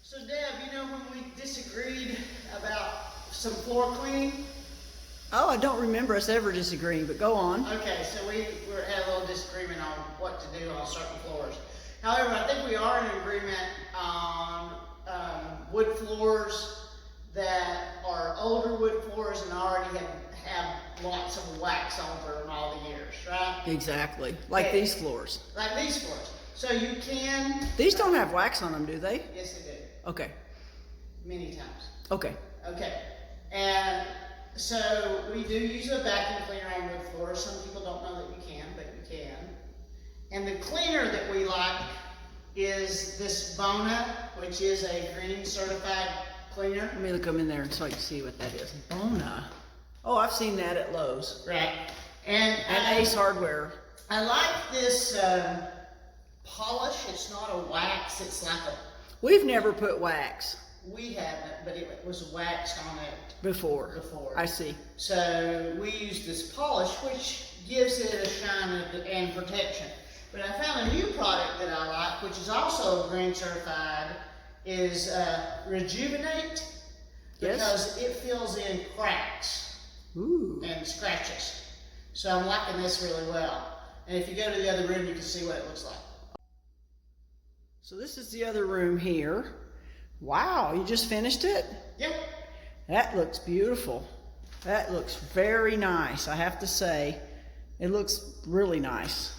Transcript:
So Deb, you know when we disagreed about some floor cleaning? Oh, I don't remember us ever disagreeing, but go on. Okay, so we had a little disagreement on what to do on certain floors. However, I think we are in agreement on wood floors that are older wood floors and already have lots of wax over them all the years, right? Exactly. Like Okay. these floors. Like these floors. So you can... These don't have wax on them, do they? Yes, they do. Okay. Many times. Okay. Okay. And so we do use a vacuum cleaner on wood floors. Some people don't know that you can, but you can. And the cleaner that we like is this Bona, which is a green certified cleaner. Let me look them in there so I can see what that is. Bona. Oh, I've seen that at Lowe's. Right. And Ace Hardware. I like this polish. It's not a wax. It's like a... We've never put wax We haven't, but it was waxed on it before. I see. So we use this polish, which gives it a shine and protection. But I found a new product that I like, which is also green certified, is Rejuvenate, because it fills in cracks and scratches. So I'm liking this really well. And if you go to the other room, you can see what it looks like. So this is the other room here. Wow, you just finished it? Yep. That looks beautiful. That looks very nice, I have to say. It looks really nice.